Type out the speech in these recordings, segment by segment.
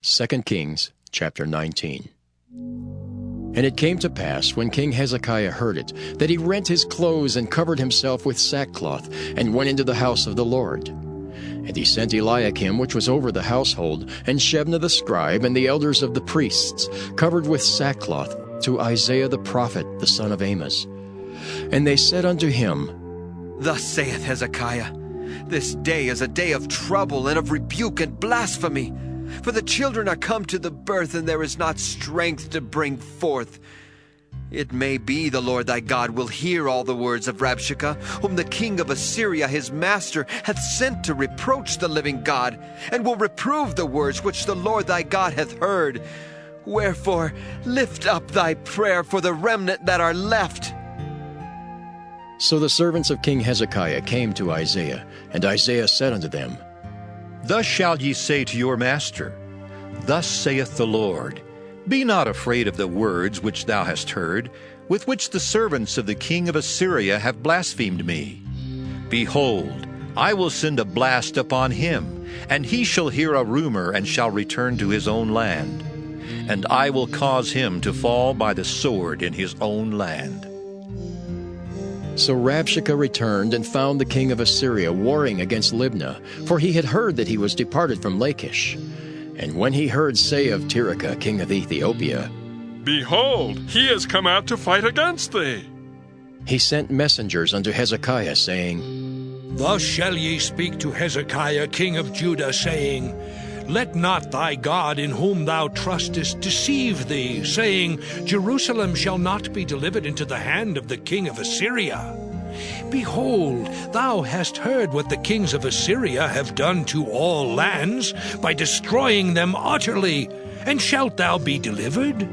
2 Kings chapter 19. And it came to pass, when King Hezekiah heard it, that he rent his clothes and covered himself with sackcloth, and went into the house of the Lord. And he sent Eliakim, which was over the household, and Shebna the scribe, and the elders of the priests, covered with sackcloth, to Isaiah the prophet, the son of Amos. And they said unto him, Thus saith Hezekiah, This day is a day of trouble and of rebuke and blasphemy. For the children are come to the birth, and there is not strength to bring forth. It may be the Lord thy God will hear all the words of Rabshakeh, whom the king of Assyria his master hath sent to reproach the living God, and will reprove the words which the Lord thy God hath heard. Wherefore lift up thy prayer for the remnant that are left. So the servants of King Hezekiah came to Isaiah, and Isaiah said unto them, Thus shall ye say to your master, Thus saith the Lord, Be not afraid of the words which thou hast heard, with which the servants of the king of Assyria have blasphemed me. Behold, I will send a blast upon him, and he shall hear a rumor, and shall return to his own land. And I will cause him to fall by the sword in his own land. So Rabshakeh returned and found the king of Assyria warring against Libnah, for he had heard that he was departed from Lachish. And when he heard say of Tirhakah, king of Ethiopia, Behold, he is come out to fight against thee, he sent messengers unto Hezekiah, saying, Thus shall ye speak to Hezekiah king of Judah, saying, Let not thy God in whom thou trustest deceive thee, saying, Jerusalem shall not be delivered into the hand of the king of Assyria. Behold, thou hast heard what the kings of Assyria have done to all lands, by destroying them utterly, and shalt thou be delivered?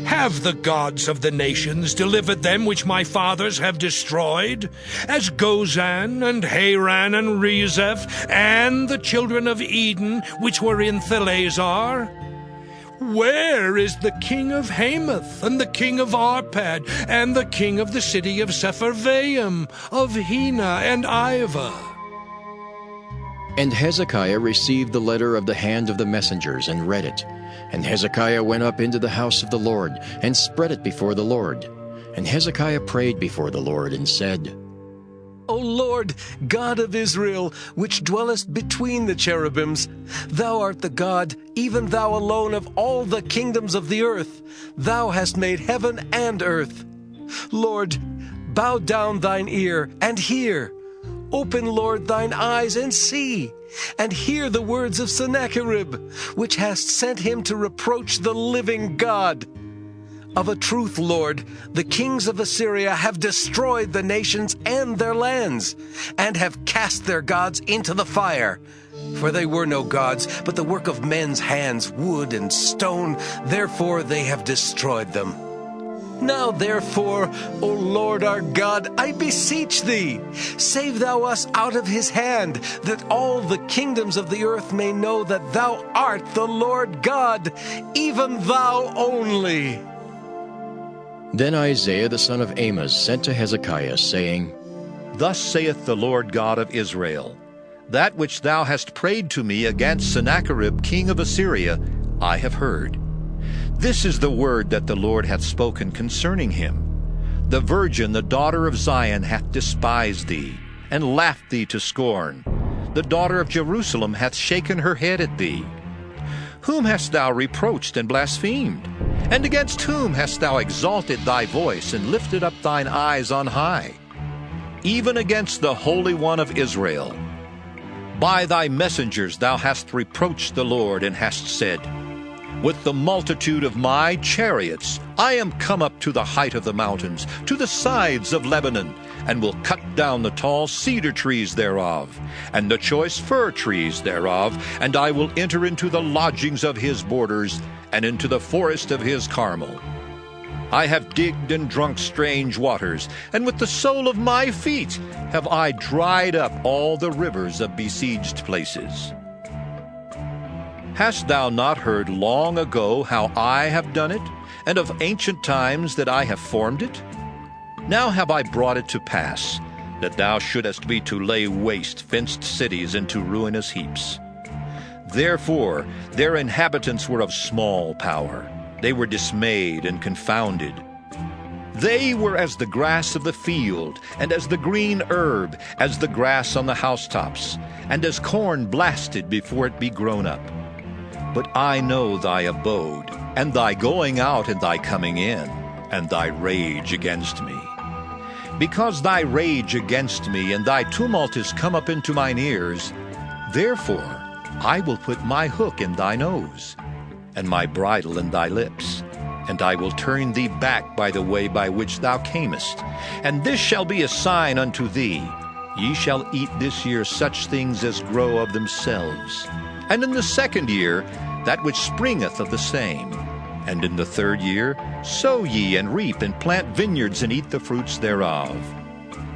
Have the gods of the nations delivered them which my fathers have destroyed, as Gozan, and Haran, and Rezeph, and the children of Eden, which were in Thalazar? Where is the king of Hamath, and the king of Arpad, and the king of the city of Sepharvaim, of Hena and Ivah? And Hezekiah received the letter of the hand of the messengers, and read it. And Hezekiah went up into the house of the Lord, and spread it before the Lord. And Hezekiah prayed before the Lord, and said, O Lord, God of Israel, which dwellest between the cherubims, thou art the God, even thou alone of all the kingdoms of the earth. Thou hast made heaven and earth. Lord, bow down thine ear, and hear. Open, Lord, thine eyes, and see, and hear the words of Sennacherib, which hast sent him to reproach the living God. Of a truth, Lord, the kings of Assyria have destroyed the nations and their lands, and have cast their gods into the fire. For they were no gods, but the work of men's hands, wood and stone, therefore they have destroyed them. Now therefore, O Lord our God, I beseech thee, save thou us out of his hand, that all the kingdoms of the earth may know that thou art the Lord God, even thou only. Then Isaiah the son of Amos sent to Hezekiah, saying, Thus saith the Lord God of Israel, That which thou hast prayed to me against Sennacherib king of Assyria, I have heard. This is the word that the Lord hath spoken concerning him. The virgin, the daughter of Zion, hath despised thee, and laughed thee to scorn. The daughter of Jerusalem hath shaken her head at thee. Whom hast thou reproached and blasphemed? And against whom hast thou exalted thy voice, and lifted up thine eyes on high? Even against the Holy One of Israel. By thy messengers thou hast reproached the Lord, and hast said, With the multitude of my chariots I am come up to the height of the mountains, to the sides of Lebanon, and will cut down the tall cedar trees thereof, and the choice fir trees thereof, and I will enter into the lodgings of his borders, and into the forest of his Carmel. I have digged and drunk strange waters, and with the sole of my feet have I dried up all the rivers of besieged places. Hast thou not heard long ago how I have done it, and of ancient times that I have formed it? Now have I brought it to pass, that thou shouldest be to lay waste fenced cities into ruinous heaps. Therefore their inhabitants were of small power. They were dismayed and confounded. They were as the grass of the field, and as the green herb, as the grass on the housetops, and as corn blasted before it be grown up. But I know thy abode, and thy going out and thy coming in, and thy rage against me. Because thy rage against me and thy tumult is come up into mine ears, therefore I will put my hook in thy nose, and my bridle in thy lips, and I will turn thee back by the way by which thou camest. And this shall be a sign unto thee: ye shall eat this year such things as grow of themselves, and in the second year that which springeth of the same. And in the third year sow ye and reap and plant vineyards and eat the fruits thereof.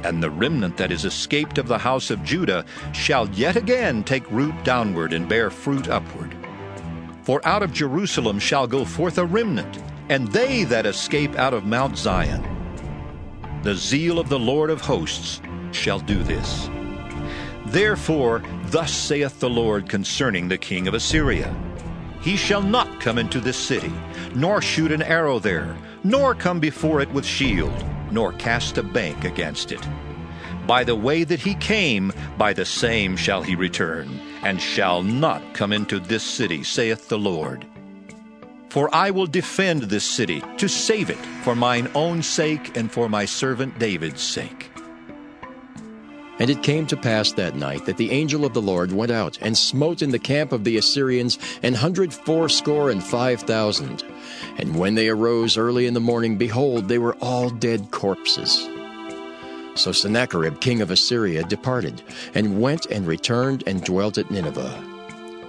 And the remnant that is escaped of the house of Judah shall yet again take root downward and bear fruit upward. For out of Jerusalem shall go forth a remnant, and they that escape out of Mount Zion. The zeal of the Lord of hosts shall do this. Therefore thus saith the Lord concerning the king of Assyria: He shall not come into this city, nor shoot an arrow there, nor come before it with shield, nor cast a bank against it. By the way that he came, by the same shall he return, and shall not come into this city, saith the Lord. For I will defend this city, to save it, for mine own sake and for my servant David's sake. And it came to pass that night that the angel of the Lord went out and smote in the camp of the Assyrians 185,000. And when they arose early in the morning, behold, they were all dead corpses. So Sennacherib king of Assyria departed, and went and returned and dwelt at Nineveh.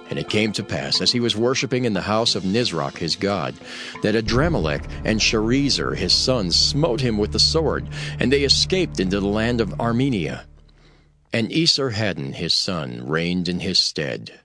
And it came to pass, as he was worshipping in the house of Nisroch his god, that Adramelech and Sharezer his sons smote him with the sword, and they escaped into the land of Armenia. And Esarhaddon his son reigned in his stead.